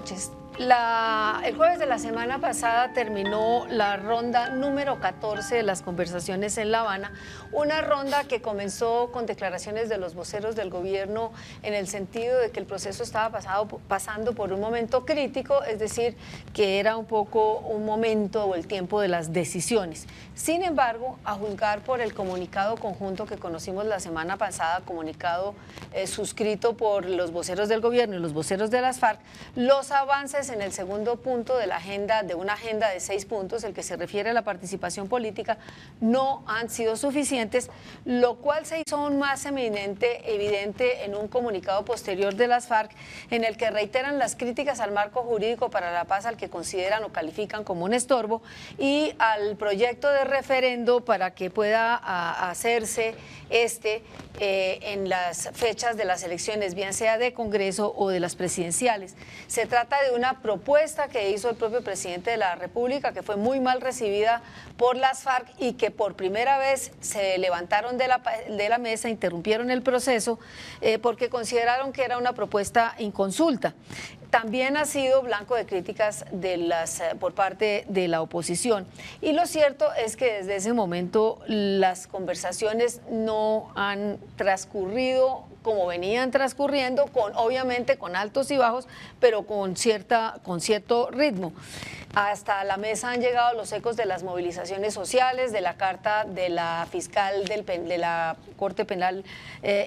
noches. El jueves de la semana pasada terminó la ronda número 14 de las conversaciones en La Habana, una ronda que comenzó con declaraciones de los voceros del gobierno en el sentido de que el proceso estaba pasando por un momento crítico, es decir, que era un poco un momento o el tiempo de las decisiones. Sin embargo, a juzgar por el comunicado conjunto que conocimos la semana pasada, comunicado suscrito por los voceros del gobierno y los voceros de las FARC, los avances en el segundo punto de la agenda, de una agenda de 6 puntos, el que se refiere a la participación política, no han sido suficientes, lo cual se hizo aún más evidente en un comunicado posterior de las FARC, en el que reiteran las críticas al marco jurídico para la paz, al que consideran o califican como un estorbo, y al proyecto de referendo para que pueda hacerse en las fechas de las elecciones, bien sea de Congreso o de las presidenciales. Se trata de una propuesta que hizo el propio presidente de la República, que fue muy mal recibida por las FARC y que por primera vez se levantaron de la mesa, interrumpieron el proceso porque consideraron que era una propuesta inconsulta. También ha sido blanco de críticas por parte de la oposición. Y lo cierto es que desde ese momento las conversaciones no han transcurrido como venían transcurriendo, obviamente con altos y bajos, pero con cierto ritmo. Hasta la mesa han llegado los ecos de las movilizaciones sociales, de la carta de la fiscal de la Corte Penal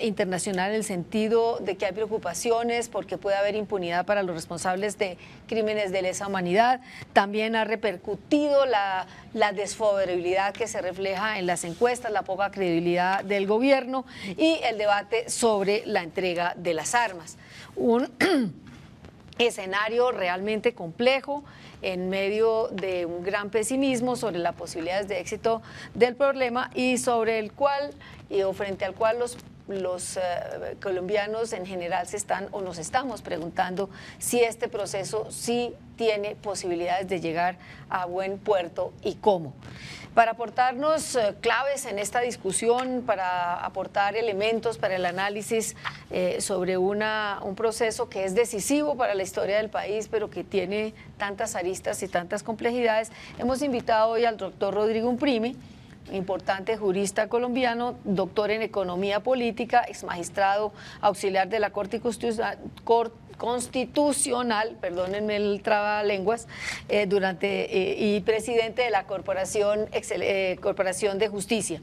Internacional, en el sentido de que hay preocupaciones porque puede haber impunidad para los responsables de crímenes de lesa humanidad. También ha repercutido la desfavorabilidad que se refleja en las encuestas, la poca credibilidad del gobierno y el debate sobre la entrega de las armas. Un escenario realmente complejo en medio de un gran pesimismo sobre las posibilidades de éxito del problema y sobre el cual o frente al cual los colombianos en general nos estamos preguntando si este proceso sí tiene posibilidades de llegar a buen puerto y cómo. Para aportarnos claves en esta discusión, para aportar elementos para el análisis sobre un proceso que es decisivo para la historia del país, pero que tiene tantas aristas y tantas complejidades, hemos invitado hoy al doctor Rodrigo Umprimi, importante jurista colombiano, doctor en economía política, exmagistrado auxiliar de la Corte Constitucional, perdónenme el trabalenguas, y presidente de la Corporación de Justicia.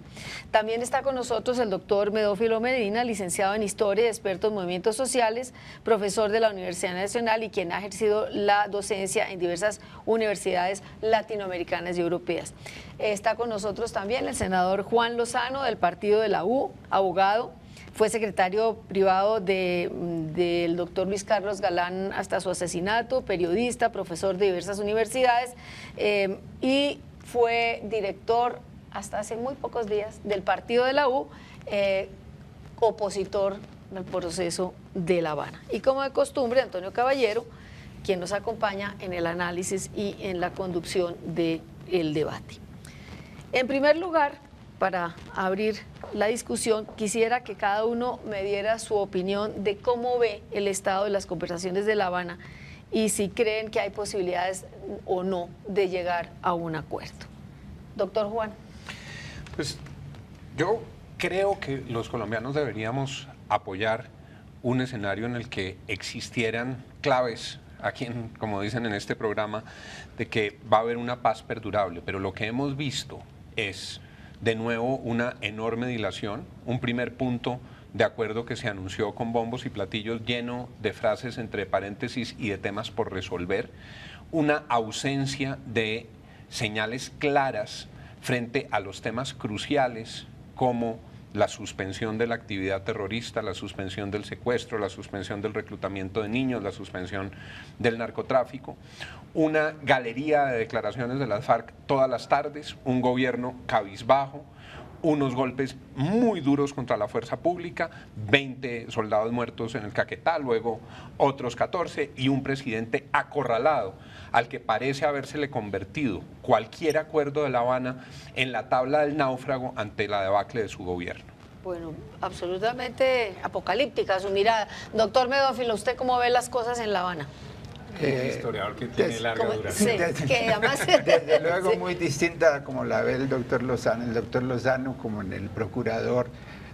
También está con nosotros el doctor Medófilo Medina, licenciado en Historia y experto en movimientos sociales, profesor de la Universidad Nacional y quien ha ejercido la docencia en diversas universidades latinoamericanas y europeas. Está con nosotros también el senador Juan Lozano, del partido de la U, abogado. Fue secretario privado del doctor Luis Carlos Galán hasta su asesinato, periodista, profesor de diversas universidades y fue director hasta hace muy pocos días del partido de la U, opositor al proceso de La Habana. Y como de costumbre, Antonio Caballero, quien nos acompaña en el análisis y en la conducción del debate. En primer lugar, para abrir la discusión, quisiera que cada uno me diera su opinión de cómo ve el estado de las conversaciones de La Habana y si creen que hay posibilidades o no de llegar a un acuerdo. Doctor Juan. Pues yo creo que los colombianos deberíamos apoyar un escenario en el que existieran claves, aquí como dicen en este programa, de que va a haber una paz perdurable, pero lo que hemos visto es de nuevo una enorme dilación, un primer punto de acuerdo que se anunció con bombos y platillos lleno de frases entre paréntesis y de temas por resolver, una ausencia de señales claras frente a los temas cruciales como la suspensión de la actividad terrorista, la suspensión del secuestro, la suspensión del reclutamiento de niños, la suspensión del narcotráfico, una galería de declaraciones de las FARC todas las tardes, un gobierno cabizbajo, unos golpes muy duros contra la fuerza pública, 20 soldados muertos en el Caquetá, luego otros 14 y un presidente acorralado al que parece habérsele convertido cualquier acuerdo de La Habana en la tabla del náufrago ante la debacle de su gobierno. Bueno, absolutamente apocalíptica su mirada. Doctor Medófilo, ¿usted cómo ve las cosas en La Habana? Un historiador que tiene larga duración. Sí, que además... Desde luego sí. muy distinta como la ve el doctor Lozano. El doctor Lozano, como en el procurador,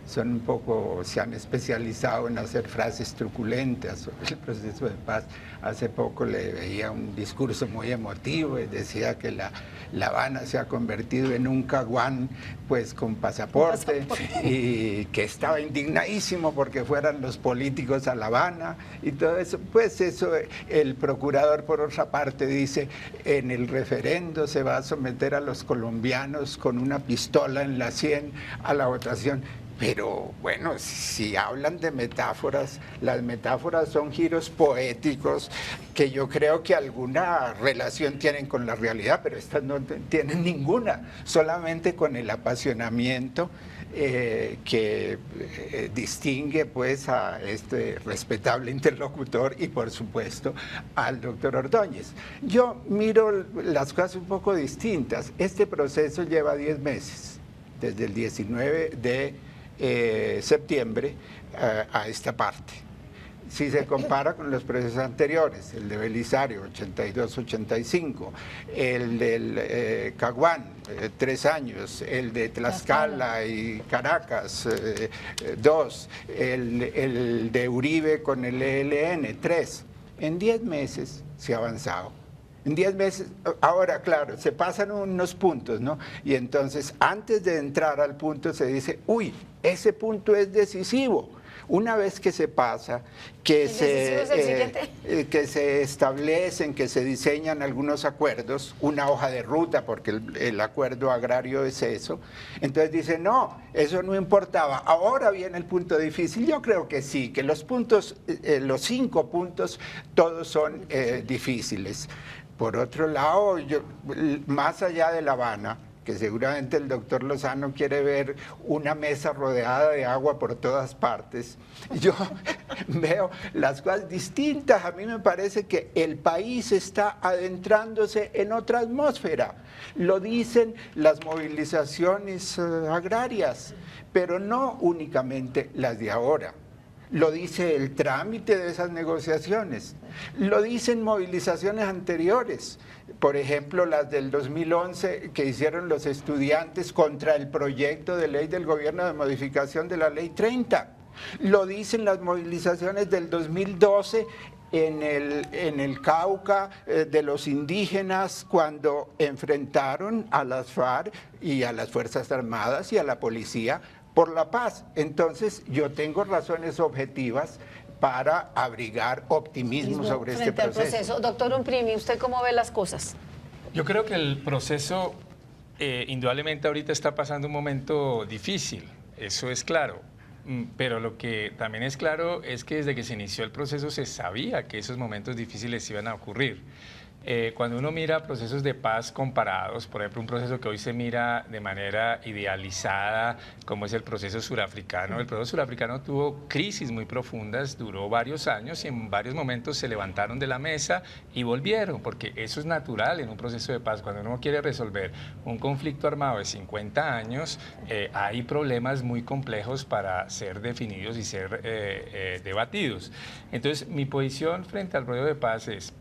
son un poco, se han especializado en hacer frases truculentas sobre el proceso de paz. Hace poco le veía un discurso muy emotivo y decía que La Habana se ha convertido en un caguán pues con pasaporte y que estaba indignadísimo porque fueran los políticos a La Habana y todo eso. Pues eso, el procurador por otra parte dice, en el referendo se va a someter a los colombianos con una pistola en la sien a la votación. Pero bueno, si hablan de metáforas, las metáforas son giros poéticos que yo creo que alguna relación tienen con la realidad, pero estas no tienen ninguna, solamente con el apasionamiento que distingue pues a este respetable interlocutor y por supuesto al doctor Ordóñez. Yo miro las cosas un poco distintas. Este proceso lleva 10 meses, desde el 19 de septiembre a esta parte. Si se compara con los procesos anteriores, el de Belisario, 82-85, el del Caguán, 3 años, el de Tlaxcala y Caracas, 2, el de Uribe con el ELN, 3. En 10 meses se ha avanzado. En 10 meses, ahora claro, se pasan unos puntos, ¿no? Y entonces antes de entrar al punto se dice, uy, ese punto es decisivo. Una vez que se pasa, que se establecen, que se diseñan algunos acuerdos, una hoja de ruta, porque el acuerdo agrario es eso, entonces dicen, no, eso no importaba, ahora viene el punto difícil. Yo creo que sí, que los puntos, los 5 puntos, todos son difíciles. Por otro lado, más allá de La Habana, que seguramente el doctor Lozano quiere ver una mesa rodeada de agua por todas partes, yo veo las cosas distintas. A mí me parece que el país está adentrándose en otra atmósfera. Lo dicen las movilizaciones agrarias, pero no únicamente las de ahora. Lo dice el trámite de esas negociaciones, lo dicen movilizaciones anteriores, por ejemplo las del 2011 que hicieron los estudiantes contra el proyecto de ley del gobierno de modificación de la ley 30, lo dicen las movilizaciones del 2012 en el Cauca de los indígenas cuando enfrentaron a las FARC y a las Fuerzas Armadas y a la policía por la paz. Entonces yo tengo razones objetivas para abrigar optimismo sobre este proceso. Doctor Umprimi, ¿usted cómo ve las cosas? Yo creo que el proceso indudablemente ahorita está pasando un momento difícil, eso es claro. Pero lo que también es claro es que desde que se inició el proceso se sabía que esos momentos difíciles iban a ocurrir. Cuando uno mira procesos de paz comparados, por ejemplo, un proceso que hoy se mira de manera idealizada, como es el proceso surafricano, el proceso surafricano tuvo crisis muy profundas, duró varios años y en varios momentos se levantaron de la mesa y volvieron, porque eso es natural en un proceso de paz. Cuando uno quiere resolver un conflicto armado de 50 años, hay problemas muy complejos para ser definidos y ser debatidos. Entonces, mi posición frente al proceso de paz es...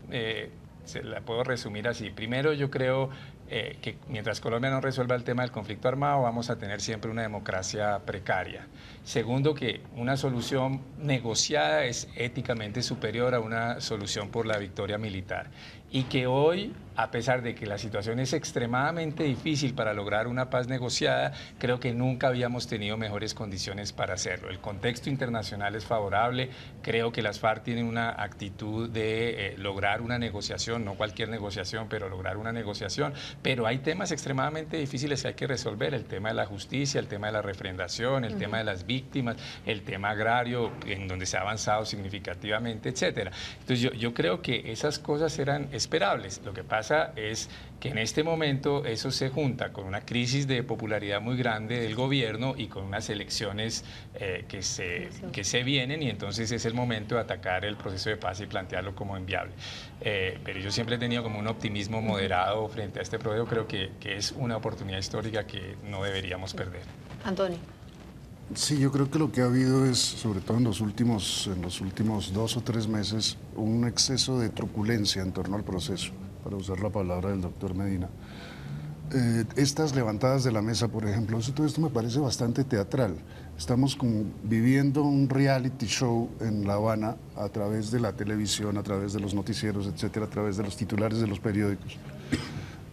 se la puedo resumir así. Primero, yo creo que mientras Colombia no resuelva el tema del conflicto armado, vamos a tener siempre una democracia precaria. Segundo, que una solución negociada es éticamente superior a una solución por la victoria militar. Y que hoy, a pesar de que la situación es extremadamente difícil para lograr una paz negociada, creo que nunca habíamos tenido mejores condiciones para hacerlo. El contexto internacional es favorable, creo que las FARC tienen una actitud de lograr una negociación, no cualquier negociación, pero lograr una negociación. Pero hay temas extremadamente difíciles que hay que resolver, el tema de la justicia, el tema de la refrendación, el tema de las víctimas, el tema agrario, en donde se ha avanzado significativamente, etcétera. Entonces yo creo que esas cosas eran esperables. Lo que pasa es que en este momento eso se junta con una crisis de popularidad muy grande del gobierno y con unas elecciones que se vienen, y entonces es el momento de atacar el proceso de paz y plantearlo como inviable. Pero yo siempre he tenido como un optimismo moderado frente a este proceso. Creo que es una oportunidad histórica que no deberíamos perder. Antonio. Sí, yo creo que lo que ha habido es, sobre todo en los últimos 2 o 3 meses, un exceso de truculencia en torno al proceso, para usar la palabra del doctor Medina. Estas levantadas de la mesa, por ejemplo, todo esto me parece bastante teatral. Estamos como viviendo un reality show en La Habana a través de la televisión, a través de los noticieros, etcétera, a través de los titulares de los periódicos.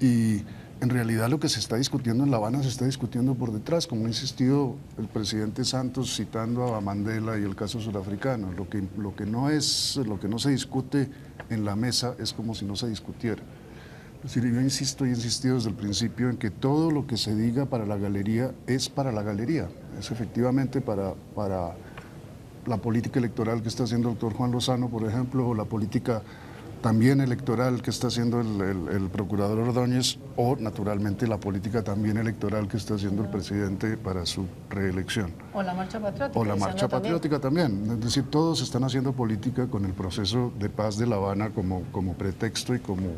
Y en realidad lo que se está discutiendo en La Habana se está discutiendo por detrás, como ha insistido el presidente Santos citando a Mandela y el caso surafricano. Lo que no se discute en la mesa es como si no se discutiera. Es decir, yo insisto y he insistido desde el principio en que todo lo que se diga para la galería es para la galería, es efectivamente para la política electoral que está haciendo el doctor Juan Lozano, por ejemplo, o la política también electoral que está haciendo el procurador Ordóñez, o naturalmente la política también electoral que está haciendo el presidente para su reelección. O la marcha patriótica. O la marcha patriótica también. Es decir, todos están haciendo política con el proceso de paz de La Habana como pretexto y como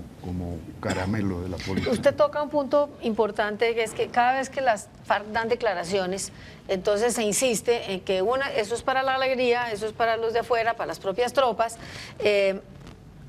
caramelo de la política. Usted toca un punto importante, que es que cada vez que las FARC dan declaraciones, entonces se insiste en que eso es para la alegría, eso es para los de afuera, para las propias tropas,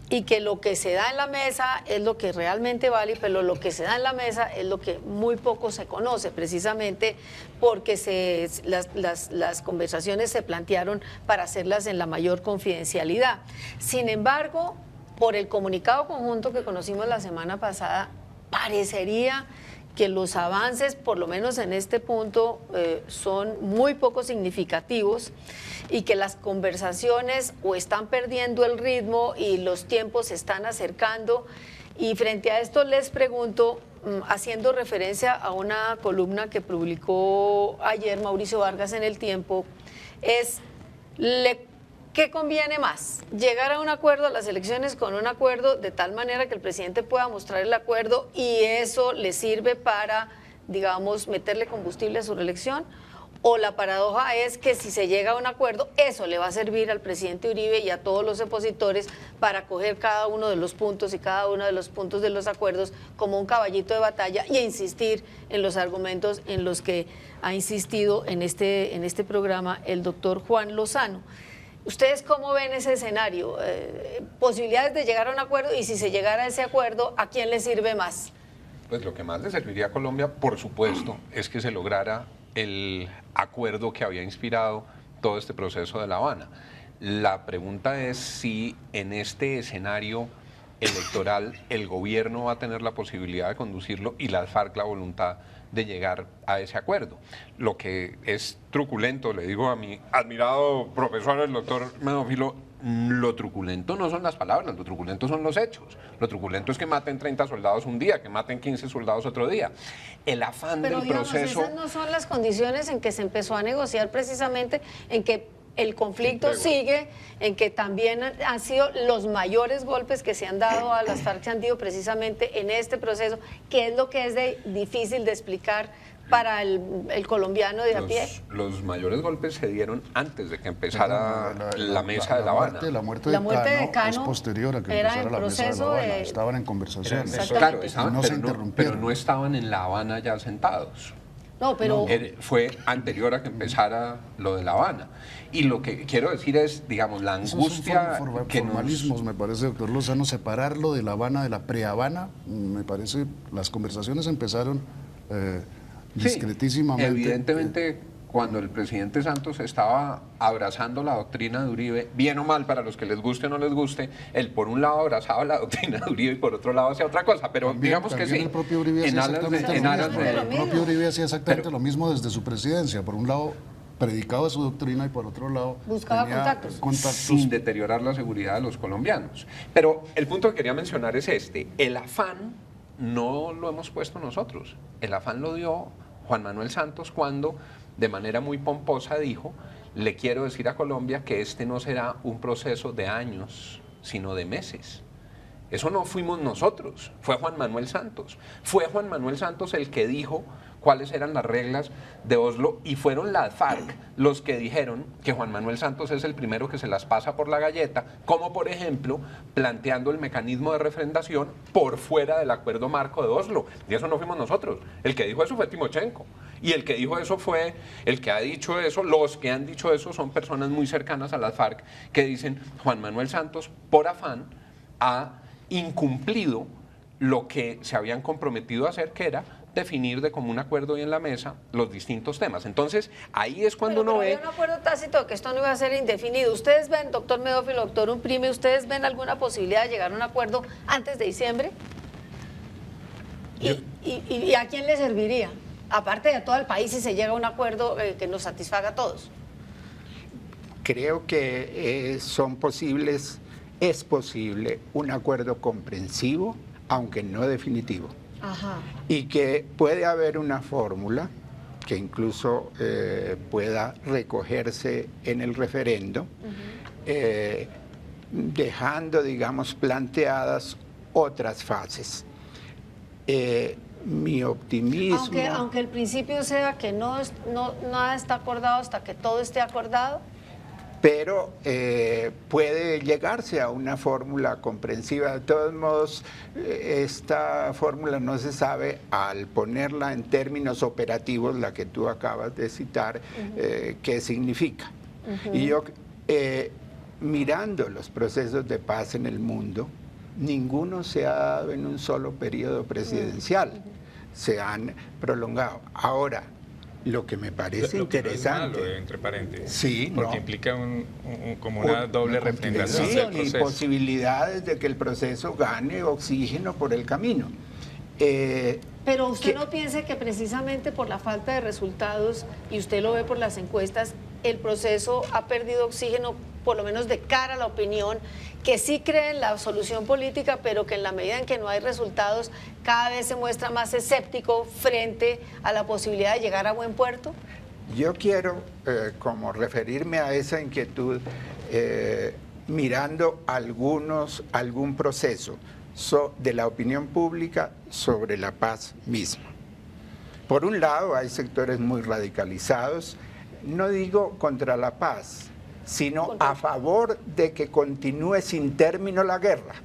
y que lo que se da en la mesa es lo que realmente vale, pero lo que se da en la mesa es lo que muy poco se conoce, precisamente porque las conversaciones se plantearon para hacerlas en la mayor confidencialidad. Sin embargo, por el comunicado conjunto que conocimos la semana pasada, parecería que los avances, por lo menos en este punto, son muy poco significativos y que las conversaciones o están perdiendo el ritmo y los tiempos se están acercando. Y frente a esto les pregunto, haciendo referencia a una columna que publicó ayer Mauricio Vargas en El Tiempo, ¿qué conviene más? ¿Llegar a un acuerdo, a las elecciones con un acuerdo de tal manera que el presidente pueda mostrar el acuerdo y eso le sirve para, digamos, meterle combustible a su reelección? ¿O la paradoja es que si se llega a un acuerdo, eso le va a servir al presidente Uribe y a todos los opositores para coger cada uno de los puntos y cada uno de los puntos de los acuerdos como un caballito de batalla y insistir en los argumentos en los que ha insistido en este programa el doctor Juan Lozano? ¿Ustedes cómo ven ese escenario? ¿Posibilidades de llegar a un acuerdo? Y si se llegara a ese acuerdo, ¿a quién le sirve más? Pues lo que más le serviría a Colombia, por supuesto, es que se lograra el acuerdo que había inspirado todo este proceso de La Habana. La pregunta es si en este escenario electoral el gobierno va a tener la posibilidad de conducirlo y las FARC la voluntad de llegar a ese acuerdo. Lo que es truculento, le digo a mi admirado profesor, el doctor Medófilo, lo truculento no son las palabras, lo truculento son los hechos. Lo truculento es que maten 30 soldados un día, que maten 15 soldados otro día. El afán del proceso... Esas no son las condiciones en que se empezó a negociar, precisamente en que el conflicto sigue, en que también han sido los mayores golpes que se han dado a las FARC, se han dado precisamente en este proceso, que es lo que es difícil de explicar para el colombiano de a pie. Los mayores golpes se dieron antes de que empezara la mesa de La Habana. La muerte de Cano es posterior a que empezara la mesa de La Habana. Estaban en conversaciones. Claro, pero no estaban en La Habana ya sentados. No, pero... Fue anterior a que empezara lo de La Habana. Y lo que quiero decir es, digamos, la angustia que formalismos, me parece, doctor Lozano, separarlo de La Habana, de la pre-Habana, me parece, las conversaciones empezaron discretísimamente. Evidentemente, cuando el presidente Santos estaba abrazando la doctrina de Uribe, bien o mal, para los que les guste o no les guste, él por un lado abrazaba la doctrina de Uribe y por otro lado hacía otra cosa, pero digamos que sí. El propio Uribe hacía exactamente lo mismo desde su presidencia. Por un lado predicaba su doctrina y por otro lado buscaba contactos sin deteriorar la seguridad de los colombianos. Pero el punto que quería mencionar es este: el afán no lo hemos puesto nosotros, el afán lo dio Juan Manuel Santos cuando de manera muy pomposa dijo: le quiero decir a Colombia que este no será un proceso de años, sino de meses. Eso no fuimos nosotros, fue Juan Manuel Santos. Fue Juan Manuel Santos el que dijo, cuáles eran las reglas de Oslo, y fueron las FARC los que dijeron que Juan Manuel Santos es el primero que se las pasa por la galleta, como por ejemplo planteando el mecanismo de refrendación por fuera del acuerdo marco de Oslo. Y eso no fuimos nosotros. El que dijo eso fue Timochenko. Y el que dijo eso fue, el que ha dicho eso, los que han dicho eso son personas muy cercanas a las FARC que dicen Juan Manuel Santos, por afán, ha incumplido lo que se habían comprometido a hacer, que era definir de común acuerdo y en la mesa los distintos temas. Entonces, ahí es cuando uno ve... Hay un acuerdo tácito de que esto no iba a ser indefinido. ¿Ustedes ven, doctor Medófilo, doctor Umprime, ustedes ven alguna posibilidad de llegar a un acuerdo antes de diciembre? ¿Y a quién le serviría? Aparte de todo el país, si se llega a un acuerdo que nos satisfaga a todos. Creo que es posible un acuerdo comprensivo, aunque no definitivo. Ajá. Y que puede haber una fórmula que incluso pueda recogerse en el referendo, dejando, digamos, planteadas otras fases. Mi optimismo... Aunque el principio sea que nada está acordado hasta que todo esté acordado. Pero puede llegarse a una fórmula comprensiva. De todos modos, esta fórmula no se sabe al ponerla en términos operativos, la que tú acabas de citar, qué significa. Y yo, mirando los procesos de paz en el mundo, ninguno se ha dado en un solo periodo presidencial, se han prolongado. Ahora, lo que me parece interesante... No es malo, entre paréntesis. Sí, porque implica como una doble refrendación del proceso. Y posibilidades de que el proceso gane oxígeno por el camino. Pero usted no piense que precisamente por la falta de resultados, y usted lo ve por las encuestas, el proceso ha perdido oxígeno, por lo menos de cara a la opinión, que sí cree en la solución política, pero que en la medida en que no hay resultados, cada vez se muestra más escéptico frente a la posibilidad de llegar a buen puerto? Yo quiero como referirme a esa inquietud mirando algún proceso de la opinión pública sobre la paz misma. Por un lado, hay sectores muy radicalizados, no digo contra la paz, sino a favor de que continúe sin término la guerra.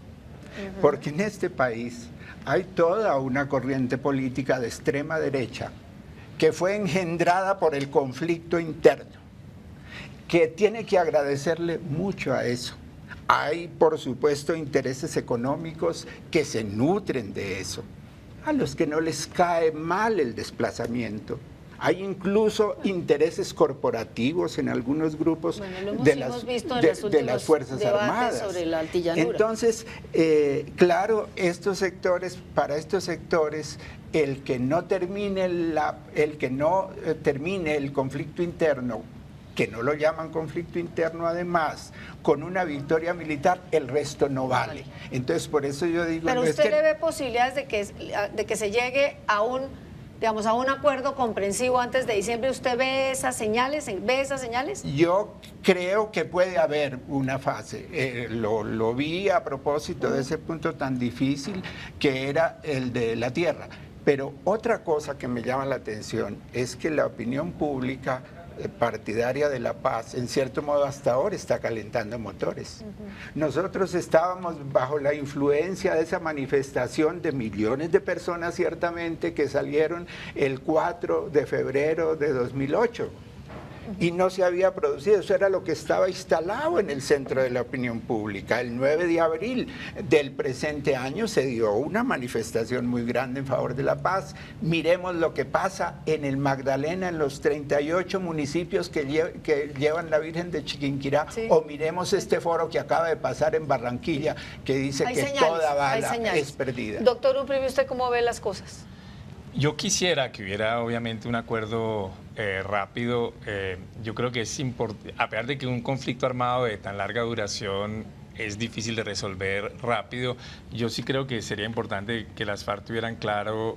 Porque en este país hay toda una corriente política de extrema derecha que fue engendrada por el conflicto interno, que tiene que agradecerle mucho a eso. Hay, por supuesto, intereses económicos que se nutren de eso, a los que no les cae mal el desplazamiento. Hay incluso intereses corporativos en algunos grupos de las Fuerzas Armadas. Sobre la altillanura. Entonces, claro, para estos sectores, el que no termine el conflicto interno, que no lo llaman conflicto interno además, con una victoria militar, el resto no vale. Entonces, por eso yo digo... Pero usted le ve posibilidades de que se llegue a un acuerdo comprensivo antes de diciembre. ¿Usted ve esas señales? Yo creo que puede haber una fase. Lo vi a propósito de ese punto tan difícil que era el de la tierra. Pero otra cosa que me llama la atención es que la opinión pública partidaria de la paz, en cierto modo hasta ahora está calentando motores. Nosotros estábamos bajo la influencia de esa manifestación de millones de personas ciertamente que salieron el 4 de febrero de 2008 y no se había producido, eso era lo que estaba instalado en el centro de la opinión pública. El 9 de abril del presente año se dio una manifestación muy grande en favor de la paz. Miremos lo que pasa en el Magdalena, en los 38 municipios que llevan la Virgen de Chiquinquirá, o miremos este foro que acaba de pasar en Barranquilla, que dice toda bala es perdida. Doctor Umprime, ¿usted cómo ve las cosas? Yo quisiera que hubiera obviamente un acuerdo rápido. Yo creo que es importante, a pesar de que un conflicto armado de tan larga duración es difícil de resolver rápido, yo sí creo que sería importante que las FARC tuvieran claro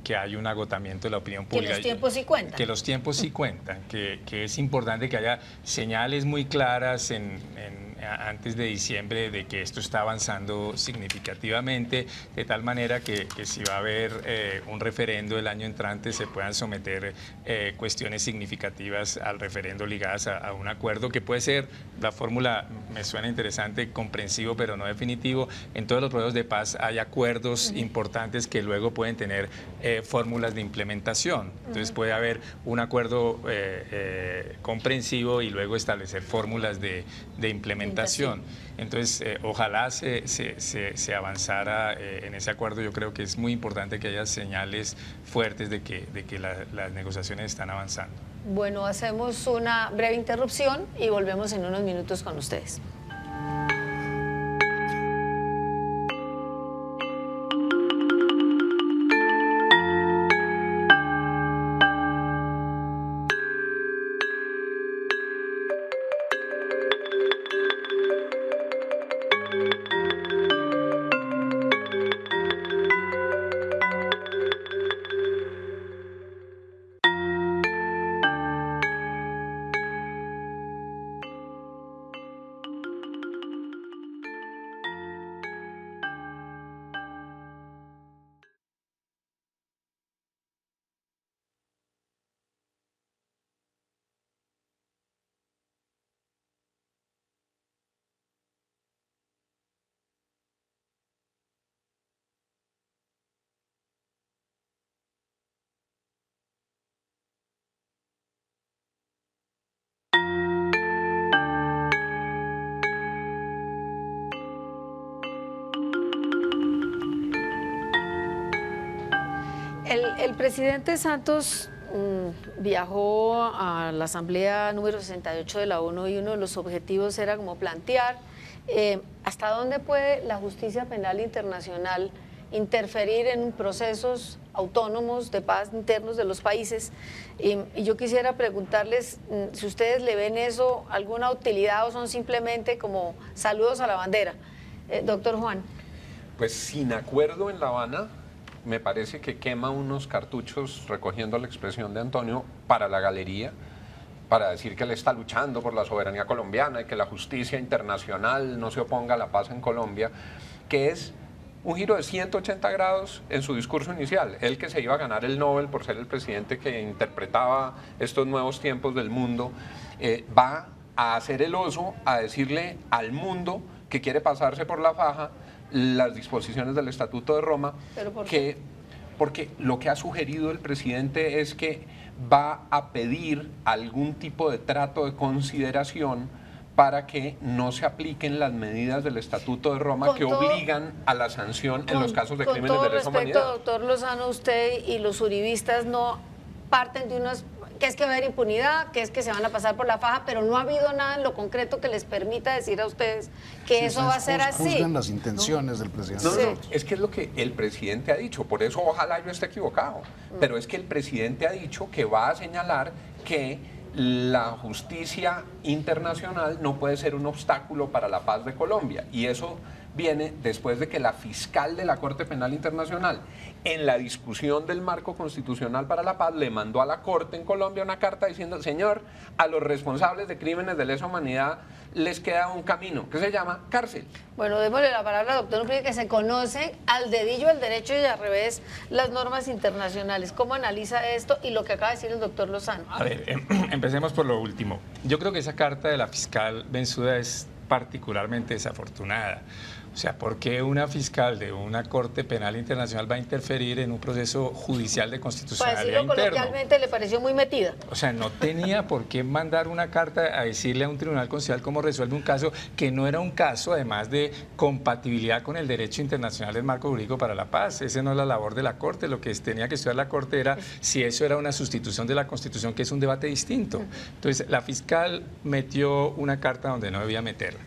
que hay un agotamiento de la opinión pública. Que los tiempos sí cuentan. Que los tiempos sí cuentan, que es importante que haya señales muy claras en antes de diciembre de que esto está avanzando significativamente, de tal manera que si va a haber un referendo el año entrante se puedan someter cuestiones significativas al referendo ligadas a un acuerdo que puede ser, la fórmula me suena interesante, comprensivo pero no definitivo. En todos los procesos de paz hay acuerdos importantes que luego pueden tener fórmulas de implementación. Entonces puede haber un acuerdo comprensivo y luego establecer fórmulas de implementación. Entonces ojalá se avanzara en ese acuerdo. Yo creo que es muy importante que haya señales fuertes de que las negociaciones están avanzando. Bueno, hacemos una breve interrupción y volvemos en unos minutos con ustedes. El presidente Santos viajó a la asamblea número 68 de la ONU y uno de los objetivos era como plantear hasta dónde puede la justicia penal internacional interferir en procesos autónomos de paz internos de los países. Y yo quisiera preguntarles si ustedes le ven eso alguna utilidad o son simplemente como saludos a la bandera. Doctor Juan. Pues sin acuerdo en La Habana, me parece que quema unos cartuchos, recogiendo la expresión de Antonio, para la galería, para decir que él está luchando por la soberanía colombiana y que la justicia internacional no se oponga a la paz en Colombia, que es un giro de 180 grados en su discurso inicial. Él, que se iba a ganar el Nobel por ser el presidente que interpretaba estos nuevos tiempos del mundo, va a hacer el oso, a decirle al mundo que quiere pasarse por la faja las disposiciones del Estatuto de Roma. ¿Pero por qué? Porque lo que ha sugerido el presidente es que va a pedir algún tipo de trato de consideración para que no se apliquen las medidas del Estatuto de Roma que obligan a la sanción en los casos de crímenes de lesa humanidad. Con todo respeto, doctor Lozano, usted y los uribistas no parten de unos que es que va a haber impunidad, que es que se van a pasar por la faja, pero no ha habido nada en lo concreto que les permita decir a ustedes que sí, eso va a ser así. Juzgan las intenciones del presidente. No, es que es lo que el presidente ha dicho, por eso ojalá yo esté equivocado, pero es que el presidente ha dicho que va a señalar que la justicia internacional no puede ser un obstáculo para la paz de Colombia, y eso viene después de que la fiscal de la Corte Penal Internacional, en la discusión del marco constitucional para la paz, le mandó a la Corte en Colombia una carta diciendo: señor, a los responsables de crímenes de lesa humanidad les queda un camino que se llama cárcel. Bueno, démosle la palabra al doctor Uribe, que se conoce al dedillo, al derecho y al revés las normas internacionales. ¿Cómo analiza esto y lo que acaba de decir el doctor Lozano? A ver, empecemos por lo último. Yo creo que esa carta de la fiscal Bensuda es particularmente desafortunada. O sea, ¿por qué una fiscal de una Corte Penal Internacional va a interferir en un proceso judicial de constitucionalidad interno? Para decirlo coloquialmente, le pareció muy metida. O sea, no tenía por qué mandar una carta a decirle a un tribunal constitucional cómo resuelve un caso que no era un caso, además, de compatibilidad con el derecho internacional del marco jurídico para la paz. Esa no es la labor de la Corte. Lo que tenía que estudiar la Corte era si eso era una sustitución de la Constitución, que es un debate distinto. Entonces, la fiscal metió una carta donde no debía meterla.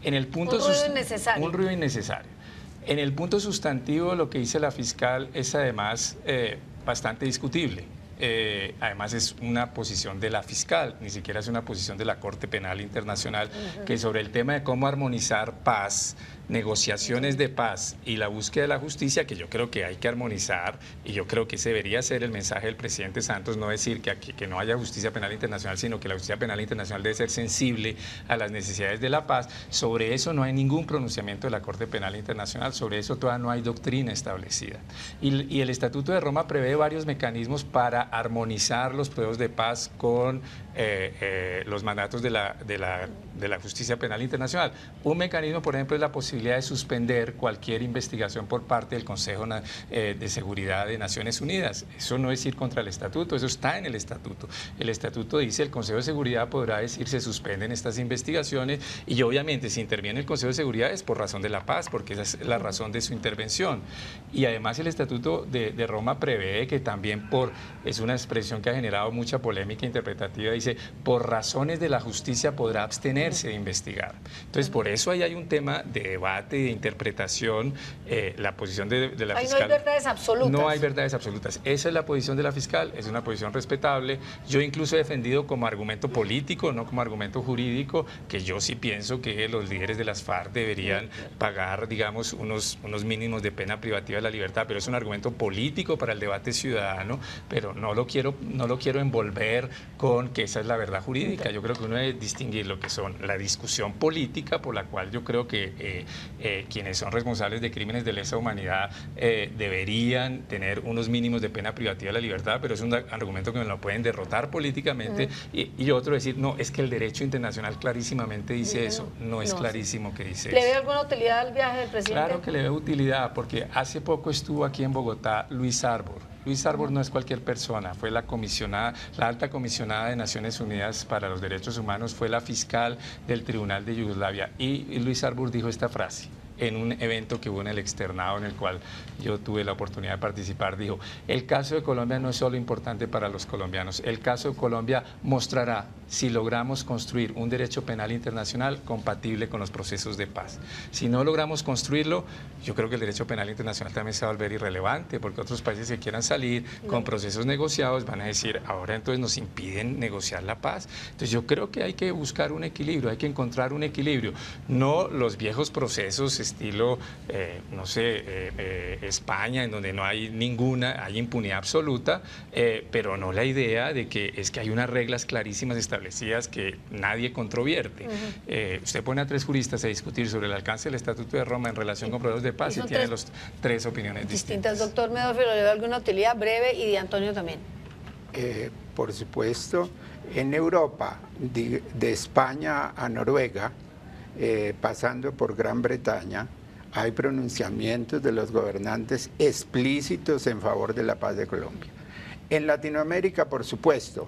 En el punto un ruido innecesario. Un ruido innecesario. En el punto sustantivo, lo que dice la fiscal es además bastante discutible. Además es una posición de la fiscal, ni siquiera es una posición de la Corte Penal Internacional, que sobre el tema de cómo armonizar paz negociaciones de paz y la búsqueda de la justicia, que yo creo que hay que armonizar, y yo creo que ese debería ser el mensaje del presidente Santos, no decir que no haya justicia penal internacional, sino que la justicia penal internacional debe ser sensible a las necesidades de la paz. Sobre eso no hay ningún pronunciamiento de la Corte Penal Internacional, sobre eso todavía no hay doctrina establecida. Y el Estatuto de Roma prevé varios mecanismos para armonizar los procesos de paz con los mandatos de la justicia penal internacional. Un mecanismo, por ejemplo, es la posibilidad de suspender cualquier investigación por parte del Consejo de Seguridad de Naciones Unidas. Eso no es ir contra el estatuto, eso está en el estatuto. El estatuto dice el Consejo de Seguridad podrá decir se suspenden estas investigaciones, y obviamente si interviene el Consejo de Seguridad es por razón de la paz, porque esa es la razón de su intervención. Y además el Estatuto de Roma prevé que también es una expresión que ha generado mucha polémica interpretativa, dice por razones de la justicia podrá abstenerse de investigar. Entonces por eso ahí hay un tema de debate, de interpretación, la posición de la fiscal. No hay verdades absolutas. No hay verdades absolutas. Esa es la posición de la fiscal, es una posición respetable. Yo incluso he defendido como argumento político, no como argumento jurídico, que yo sí pienso que los líderes de las FARC deberían pagar, digamos, unos mínimos de pena privativa de la libertad, pero es un argumento político para el debate ciudadano, pero no lo quiero envolver con que esa es la verdad jurídica. Yo creo que uno debe distinguir lo que son la discusión política, por la cual yo creo que quienes son responsables de crímenes de lesa humanidad deberían tener unos mínimos de pena privativa de la libertad, pero es un argumento que me lo pueden derrotar políticamente, y otro decir, no, es que el derecho internacional clarísimamente dice eso. No es clarísimo que dice eso. ¿Le ve alguna utilidad al viaje del presidente? Claro que le veo utilidad, porque hace poco estuvo aquí en Bogotá Luis Arbor. Luis Arbor no es cualquier persona, fue la alta comisionada de Naciones Unidas para los Derechos Humanos, fue la fiscal del Tribunal de Yugoslavia, y Luis Arbor dijo esta frase en un evento que hubo en el externado en el cual yo tuve la oportunidad de participar. Dijo, el caso de Colombia no es solo importante para los colombianos, el caso de Colombia mostrará si logramos construir un derecho penal internacional compatible con los procesos de paz. Si no logramos construirlo, yo creo que el derecho penal internacional también se va a volver irrelevante, porque otros países que quieran salir con procesos negociados van a decir, ahora entonces nos impiden negociar la paz. Entonces yo creo que hay que buscar un equilibrio, hay que encontrar un equilibrio, no los viejos procesos estilo, no sé, España, en donde no hay hay impunidad absoluta, pero no la idea de que es que hay unas reglas clarísimas establecidas que nadie controvierte. Usted pone a 3 juristas a discutir sobre el alcance del Estatuto de Roma en relación con procesos de paz y tiene los 3 opiniones distintas. Doctor Medófilo, ¿le da alguna utilidad breve? Y de Antonio también. Por supuesto, en Europa, de España a Noruega, pasando por Gran Bretaña, hay pronunciamientos de los gobernantes explícitos en favor de la paz de Colombia. En Latinoamérica, por supuesto,